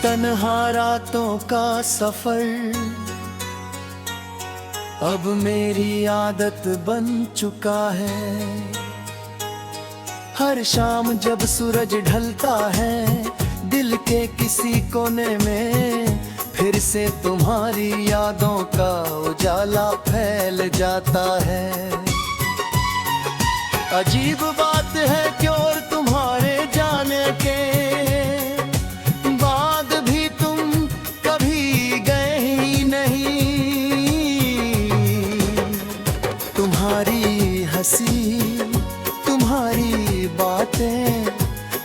तन्हा रातों का सफर अब मेरी आदत बन चुका है। हर शाम जब सूरज ढलता है दिल के किसी कोने में फिर से तुम्हारी यादों का उजाला फैल जाता है। अजीब बात है कि और तुम्हारे जाने के बाद भी तुम कभी गए ही नहीं। तुम्हारी हंसी, तुम्हारी बातें,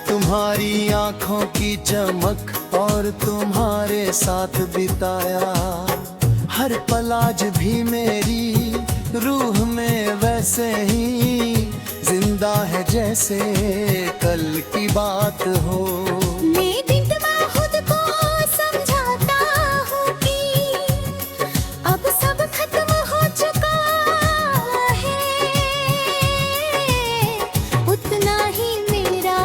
तुम्हारी आंखों की चमक और तुम्हारे साथ बिताया हर पल आज भी मेरी रूह में वैसे ही जिंदा है जैसे कल की बात हो। मैं दिन में खुद को समझाता हूँ कि अब सब खत्म हो चुका है, उतना ही मेरा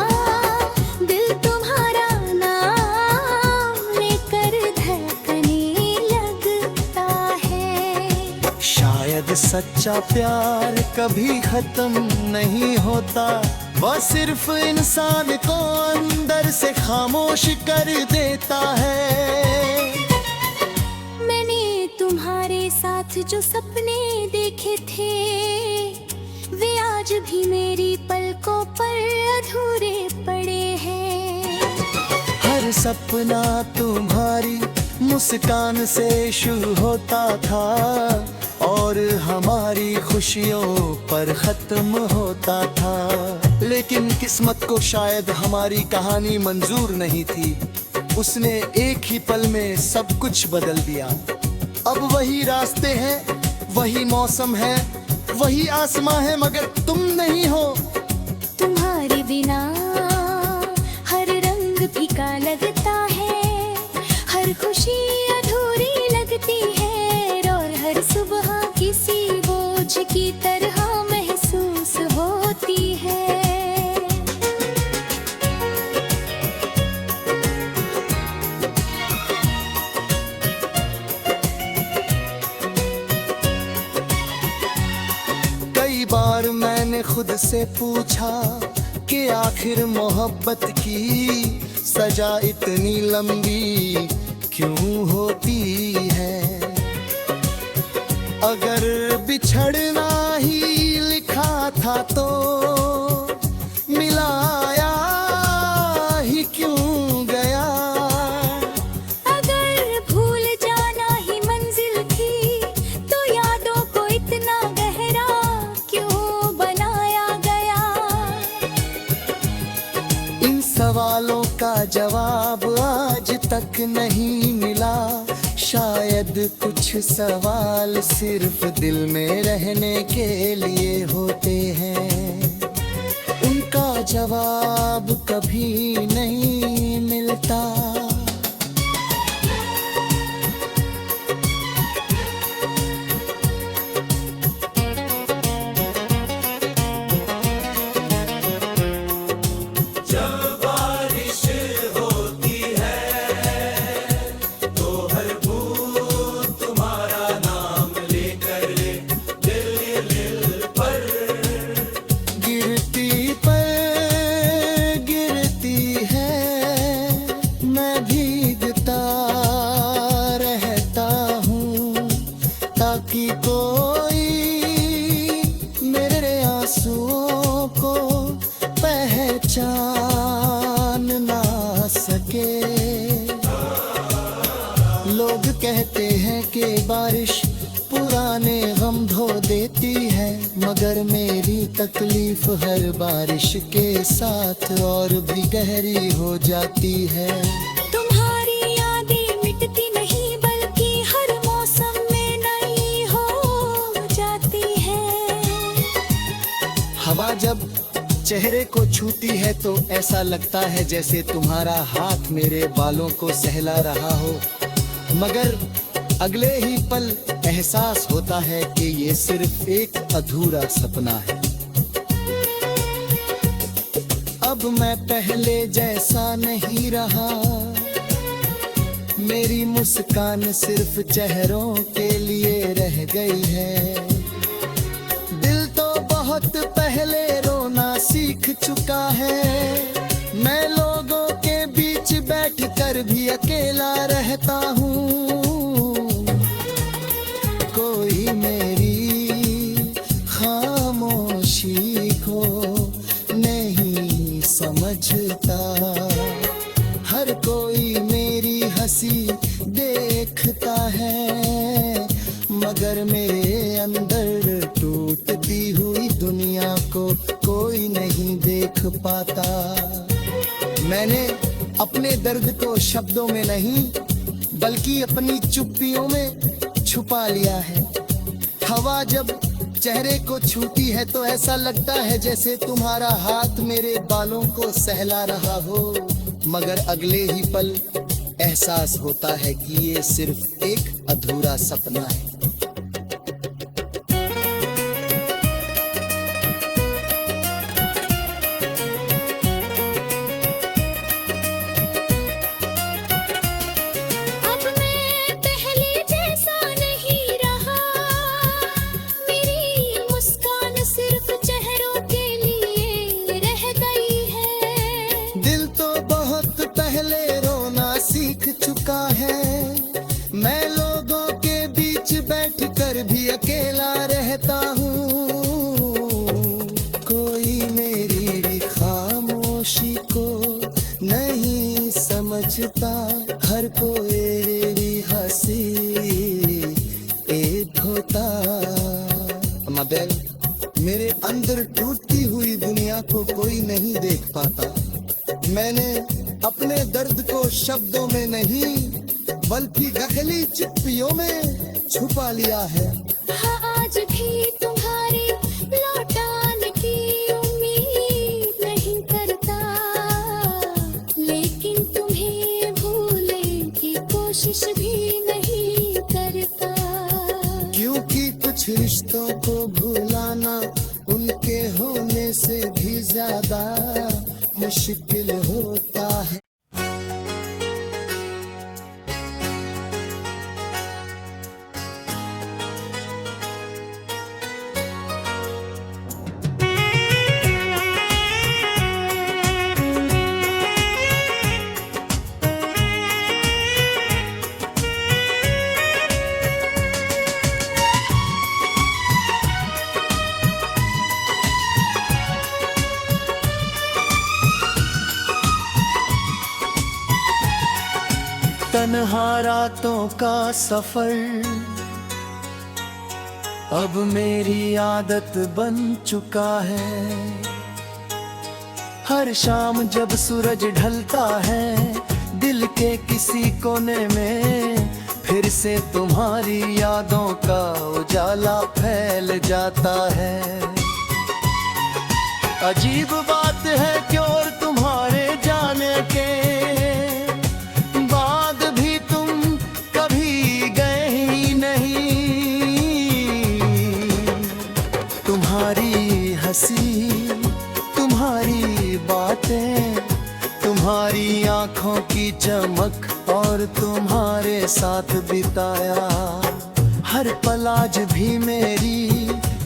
दिल तुम्हारा नाम लेकर धड़कने लगता है। शायद सच्चा प्यार कभी खत्म नहीं होता, वह सिर्फ इंसान को अंदर से खामोश कर देता है। मैंने तुम्हारे साथ जो सपने देखे थे वे आज भी मेरी पलकों पर अधूरे पड़े हैं। हर सपना तुम्हारी मुस्कान से शुरू होता था और हमारी खुशियों पर खत्म होता था, लेकिन किस्मत को शायद हमारी कहानी मंजूर नहीं थी। उसने एक ही पल में सब कुछ बदल दिया। अब वही रास्ते हैं, वही मौसम है, वही आसमां है, मगर तुम नहीं हो। तुम्हारे बिना हर रंग फीका लगता है, हर खुशी अधूरी लगती है और हर सुबह किसी बोझ की तरह महसूस होती है। कई बार मैंने खुद से पूछा कि आखिर मोहब्बत की सजा इतनी लंबी क्यों होती है। अगर बिछड़ना ही लिखा था तो मिलाया ही क्यों गया। अगर भूल जाना ही मंजिल थी तो यादों को इतना गहरा क्यों बनाया गया। इन सवालों का जवाब आज तक नहीं मिला। शायद कुछ सवाल सिर्फ दिल में रहने के लिए होते हैं, उनका जवाब कभी नहीं मिलता। ताकि कोई मेरे आंसुओं को पहचान ना सके। लोग कहते हैं कि बारिश पुराने गम धो देती है, मगर मेरी तकलीफ हर बारिश के साथ और भी गहरी हो जाती है। तुम्हारी यादें मिटती नहीं बल्कि हर मौसम में नई हो जाती है। हवा जब चेहरे को छूती है तो ऐसा लगता है जैसे तुम्हारा हाथ मेरे बालों को सहला रहा हो, मगर अगले ही पल एहसास होता है कि ये सिर्फ एक अधूरा सपना है। अब मैं पहले जैसा नहीं रहा, मेरी मुस्कान सिर्फ चेहरों के लिए रह गई है। दिल तो बहुत पहले रोना सीख चुका है। मैं लोगों के बीच बैठकर भी अकेला रहता हूँ। कोई मेरी खामोशी को नहीं समझता। हर कोई मेरी हंसी देखता है, मगर मेरे अंदर टूटती हुई दुनिया को कोई नहीं देख पाता। मैंने अपने दर्द को शब्दों में नहीं बल्कि अपनी चुप्पियों में छुपा लिया है। हवा जब चेहरे को छूती है तो ऐसा लगता है जैसे तुम्हारा हाथ मेरे बालों को सहला रहा हो, मगर अगले ही पल एहसास होता है कि ये सिर्फ एक अधूरा सपना है। अब मैं पहले जैसा नहीं रहा। मेरी मुस्कान सिर्फ चेहरों के लिए रह गई है। दिल तो बहुत पहले रोना सीख चुका है। मैं लोगों के बीच बैठकर भी अकेला रहता हूँ। कोई मेरी खामोशी को नहीं समझता। हर कोई मेरी हंसी एक होता। मगर मेरे अंदर टूटती हुई दुनिया को कोई नहीं देख पाता। मैंने अपने दर्द को शब्दों में नहीं बल्कि गहरी चुप्पियों में छुपा लिया है। हाँ, आज भी तुम्हारे लौटाने की उम्मीद नहीं करता, लेकिन तुम्हें भूलने की कोशिश भी नहीं करता। क्योंकि कुछ रिश्तों को भुलाना उनके होने से भी ज्यादा मुश्किल होता है। तन्हा रातों का सफर अब मेरी आदत बन चुका है। हर शाम जब सूरज ढलता है दिल के किसी कोने में फिर से तुम्हारी यादों का उजाला फैल जाता है। अजीब बात है कि और तुम्हारे जाने के तुम्हारी बातें, तुम्हारी आंखों की चमक और तुम्हारे साथ बिताया हर पल आज भी मेरी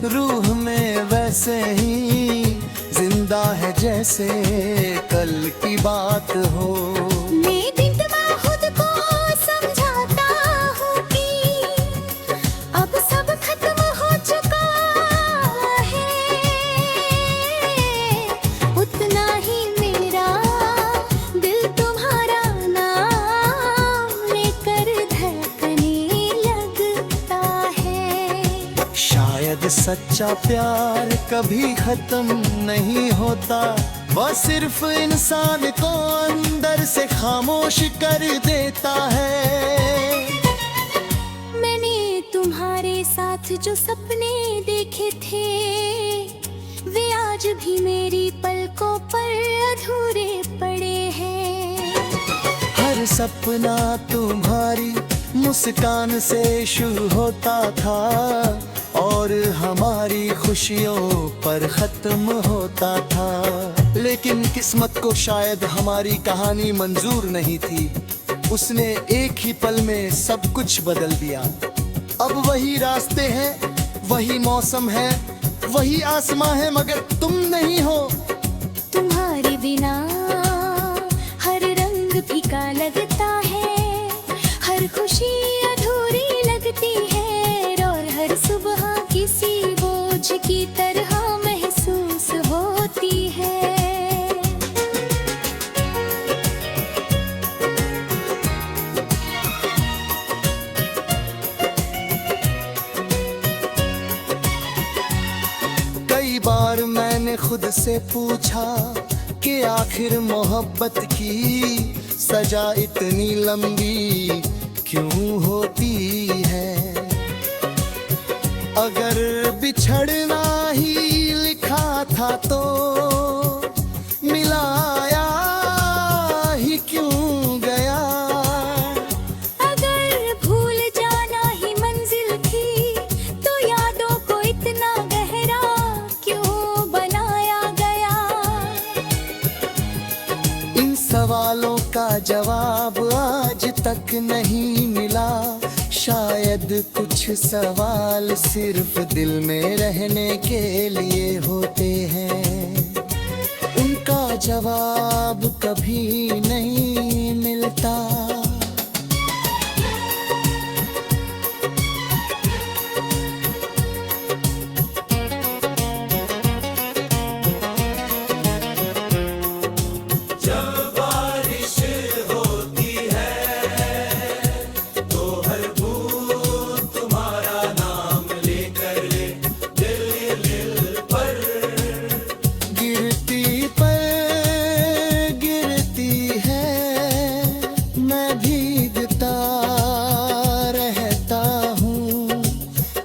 रूह में वैसे ही जिंदा है जैसे कल की बात हो। मैं दिन में खुद को समझाता हूँ कि अब सब खत्म हो चुका है। उतना ही मेरा दिल तुम्हारा नाम लेकर धड़कने लगता है। शायद सच्चा प्यार कभी खत्म नहीं होता, वह सिर्फ इंसान को अंदर से खामोश कर देता है। मैंने तुम्हारे साथ जो सपने देखे थे वे आज भी मेरी पलकों पर अधूरे पड़े हैं। हर सपना तुम्हारी मुस्कान से शुरू होता था और हमारी खुशियों पर खत्म होता था। लेकिन किस्मत को शायद हमारी कहानी मंजूर नहीं थी। उसने एक ही पल में सब कुछ बदल दिया। अब वही रास्ते हैं, वही मौसम है, वही आसमां है, मगर तुम नहीं हो। तुम्हारे बिना हर रंग फीका लगता है, हर खुशी अधूरी लगती है, और हर सुबह किसी बोझ की तरह महसूस होती है। कई बार मैंने खुद से पूछा कि आखिर मोहब्बत की सजा इतनी लंबी क्यों होती है। अगर बिछड़ना ही लिखा था तो मिलाया ही क्यों गया। अगर भूल जाना ही मंजिल थी तो यादों को इतना गहरा क्यों बनाया गया। इन सवालों का जवाब आज तक नहीं मिला। शायद कुछ सवाल सिर्फ दिल में रहने के लिए होते हैं, उनका जवाब कभी नहीं मिलता।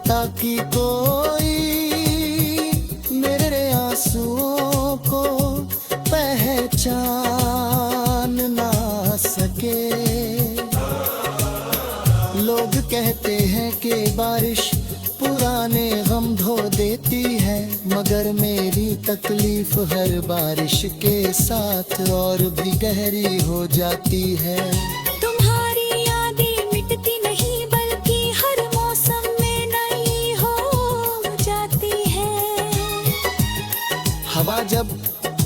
ताकि कोई मेरे आंसुओं को पहचान ना सके। लोग कहते हैं कि बारिश पुराने गम धो देती है, मगर मेरी तकलीफ हर बारिश के साथ और भी गहरी हो जाती है। तुम्हारी यादें मिटती नहीं बल्कि हर मौसम में नई हो जाती है। हवा जब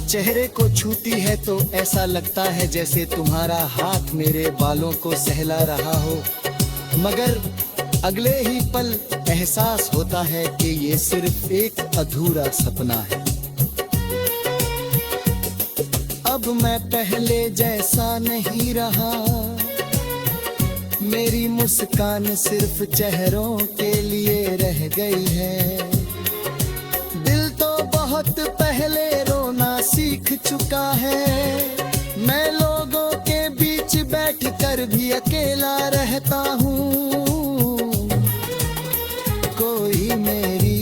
चेहरे को छूती है तो ऐसा लगता है जैसे तुम्हारा हाथ मेरे बालों को सहला रहा हो, मगर अगले ही पल एहसास होता है कि ये सिर्फ एक अधूरा सपना है। अब मैं पहले जैसा नहीं रहा, मेरी मुस्कान सिर्फ चेहरों के लिए रह गई है। दिल तो बहुत पहले रोना सीख चुका है, मैं लोगों के बीच बैठकर भी अकेला रहता हूँ। कोई मेरी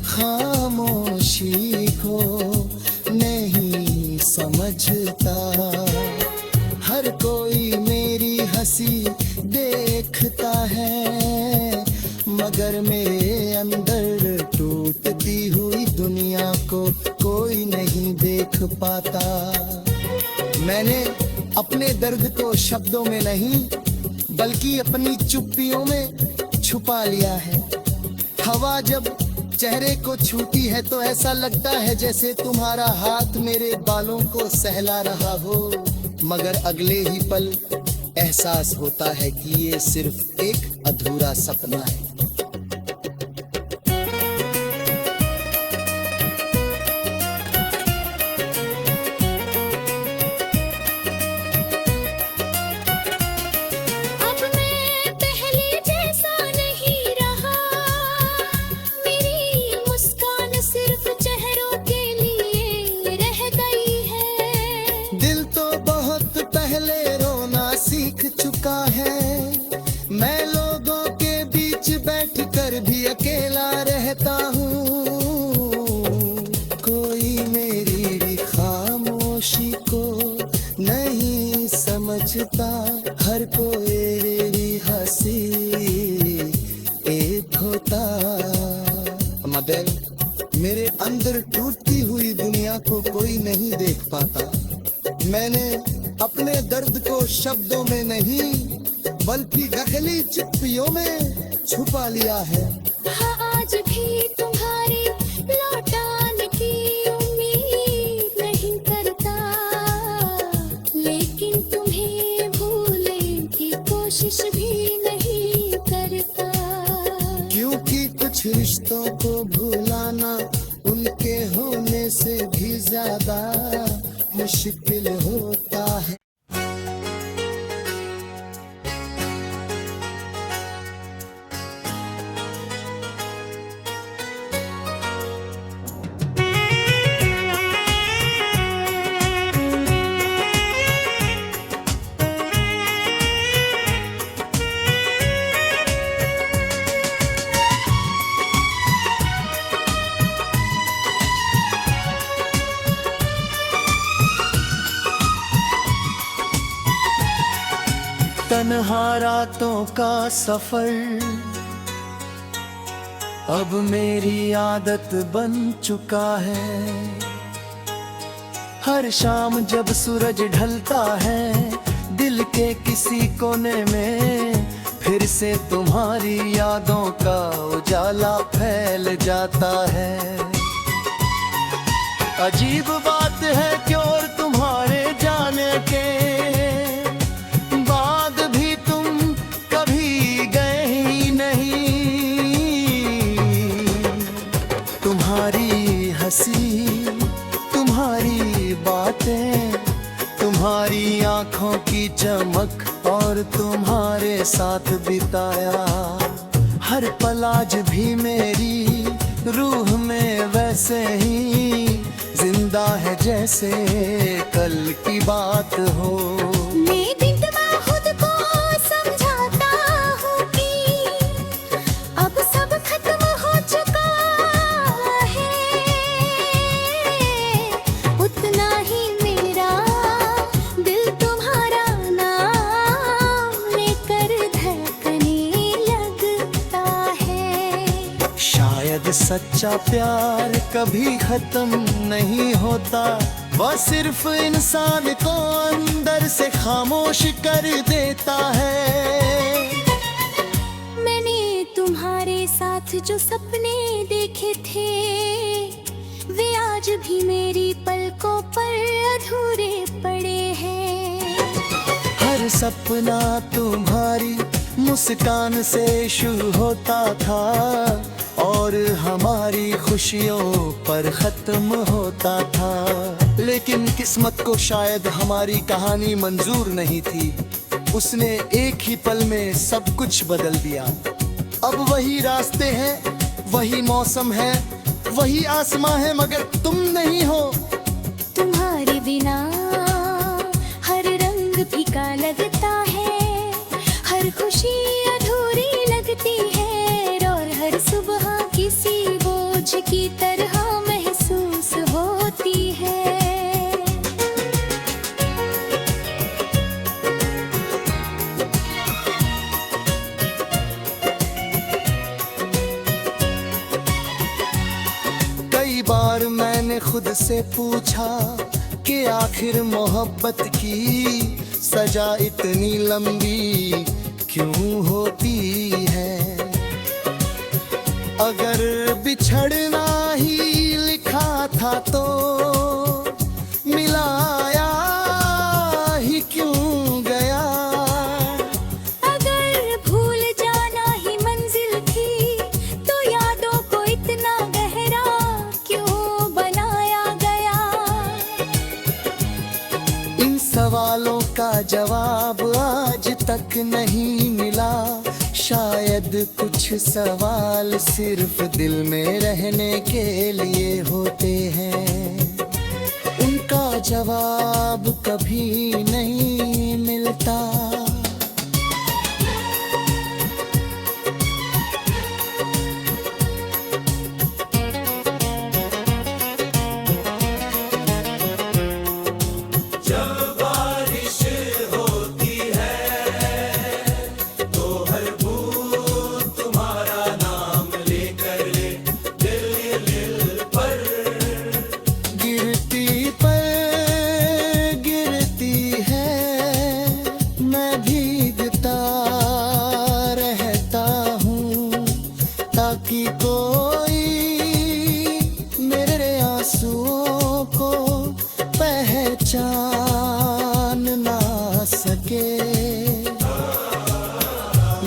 खामोशी को नहीं समझता, हर कोई मेरी हंसी देखता है, मगर मेरे अंदर टूटती हुई दुनिया को कोई नहीं देख पाता। मैंने अपने दर्द को शब्दों में नहीं बल्कि अपनी चुप्पियों में छुपा लिया है। हवा जब चेहरे को छूती है तो ऐसा लगता है जैसे तुम्हारा हाथ मेरे बालों को सहला रहा हो, मगर अगले ही पल एहसास होता है कि ये सिर्फ एक अधूरा सपना है। चुका है, मैं लोगों के बीच बैठकर भी अकेला रहता हूँ। कोई मेरी खामोशी को नहीं समझता, हर कोई मेरी हंसी एक होता। मगर मेरे अंदर टूटती हुई दुनिया को कोई नहीं देख पाता। मैंने अपने दर्द को शब्दों में नहीं बल्कि नकली चिट्ठियों में छुपा लिया है। हाँ, आज भी तुम्हारी लौटाने की उम्मीद नहीं करता, लेकिन तुम्हें भूलने की कोशिश भी नहीं करता। क्योंकि कुछ रिश्तों को भुलाना उनके होने से भी ज्यादा मुश्किल होता है। तन्हा रातों का सफर अब मेरी आदत बन चुका है। हर शाम जब सूरज ढलता है दिल के किसी कोने में फिर से तुम्हारी यादों का उजाला फैल जाता है। अजीब बात है कि और तुम्हारे जाने के तुम्हारी हंसी, तुम्हारी बातें, तुम्हारी आंखों की चमक और तुम्हारे साथ बिताया हर पल आज भी मेरी रूह में वैसे ही जिंदा है जैसे कल की बात हो। मैं दिन में खुद को समझाता हूँ कि अब सब खत्म हो चुका है, उतना ही मेरा दिल तुम्हारा नाम लेकर धड़कने लगता है। शायद सच्चा प्यार कभी खत्म नहीं होता, वह सिर्फ इंसान को अंदर से खामोश कर देता है। मैंने तुम्हारे साथ जो सपने देखे थे वे आज भी मेरी पलकों पर अधूरे पड़े हैं। हर सपना तुम्हारी मुस्कान से शुरू होता था और हमारी खुशियों पर खत्म होता था, लेकिन किस्मत को शायद हमारी कहानी मंजूर नहीं थी। उसने एक ही पल में सब कुछ बदल दिया। अब वही रास्ते हैं, वही मौसम है, वही आसमां है, मगर तुम नहीं हो। तुम्हारे बिना हर रंग फीका लगता है, हर खुशी अधूरी लगती है और हर सुबह किसी बोझ की तरह महसूस होती है। कई बार मैंने खुद से पूछा कि आखिर मोहब्बत की सजा इतनी लंबी क्यों होती है। अगर बिछड़ना ही लिखा था तो मिलाया ही क्यों गया। अगर भूल जाना ही मंजिल थी तो यादों को इतना गहरा क्यों बनाया गया। इन सवालों का जवाब आज तक नहीं मिला। शायद कुछ सवाल सिर्फ दिल में रहने के लिए होते हैं, उनका जवाब कभी नहीं मिलता। गिरती पर गिरती है के।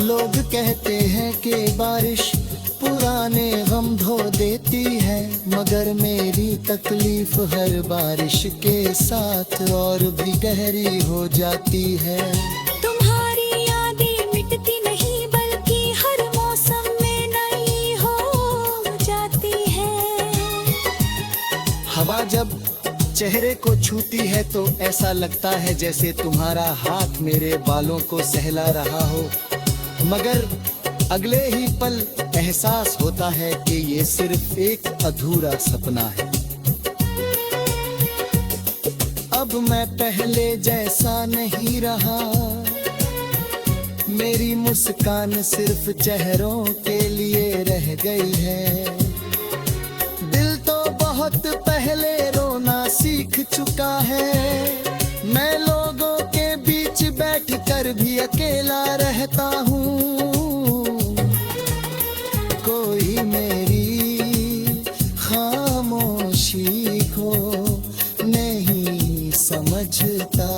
लोग कहते हैं कि बारिश पुराने गम धो देती है, मगर मेरी तकलीफ हर बारिश के साथ और भी गहरी हो जाती है। तुम्हारी यादें मिटती नहीं बल्कि हर मौसम में नई हो जाती है। हवा जब चेहरे को छूती है तो ऐसा लगता है जैसे तुम्हारा हाथ मेरे बालों को सहला रहा हो, मगर अगले ही पल एहसास होता है कि ये सिर्फ एक अधूरा सपना है। अब मैं पहले जैसा नहीं रहा, मेरी मुस्कान सिर्फ चेहरों के लिए रह गई है। दिल तो बहुत पहले रोना सीख चुका है, मैं लोगों के बीच बैठकर भी अकेला रहता हूँ। कोई मेरी खामोशी को नहीं समझता,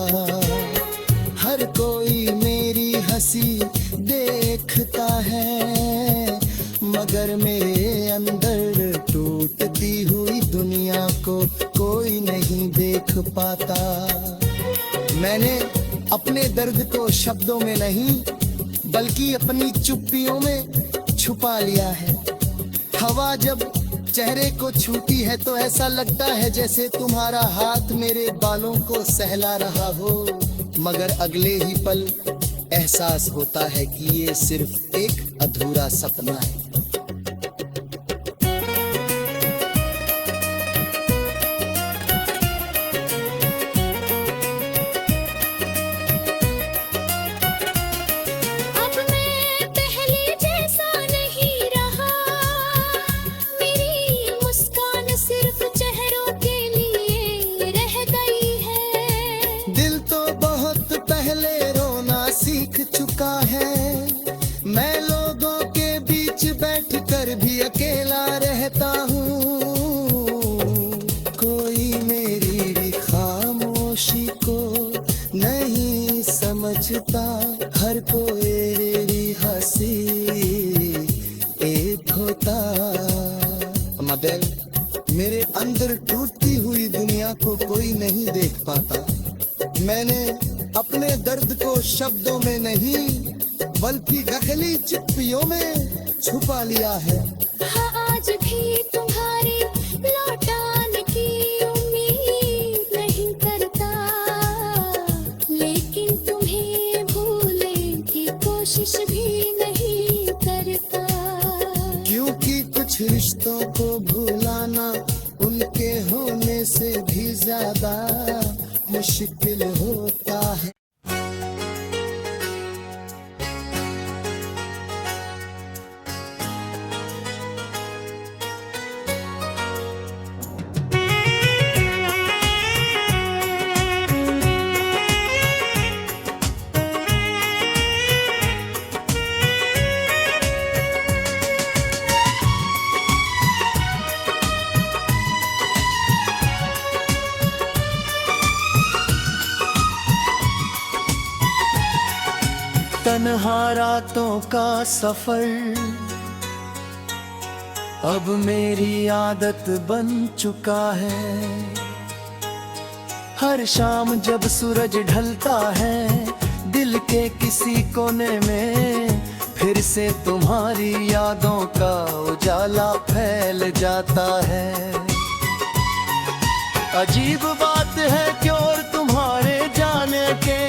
हर कोई मेरी हंसी देखता है, मगर मेरे अंदर टूटती हुई दुनिया को कोई नहीं देख पाता। मैंने अपने दर्द को शब्दों में नहीं बल्कि अपनी चुप्पियों में छुपा लिया है। हवा जब चेहरे को छूती है तो ऐसा लगता है जैसे तुम्हारा हाथ मेरे बालों को सहला रहा हो, मगर अगले ही पल एहसास होता है कि ये सिर्फ एक अधूरा सपना है। चुका है, मैं लोगों के बीच बैठकर भी अकेला रहता हूँ। कोई मेरी खामोशी को नहीं समझता, हर कोई मेरी हंसी एक होता। मगर मेरे अंदर टूटती हुई दुनिया को कोई नहीं देख पाता। मैंने अपने दर्द को शब्दों में नहीं बल्कि गहरी चुप्पियों में छुपा लिया है। हाँ, आज भी तुम्हारे लौटाने की उम्मीद नहीं करता, लेकिन तुम्हें भूलने की कोशिश भी नहीं करता। क्योंकि कुछ रिश्तों को भुलाना उनके होने से भी ज्यादा मुश्किल होता है। तन्हा रातों का सफर अब मेरी आदत बन चुका है। हर शाम जब सूरज ढलता है दिल के किसी कोने में फिर से तुम्हारी यादों का उजाला फैल जाता है। अजीब बात है कि और तुम्हारे जाने के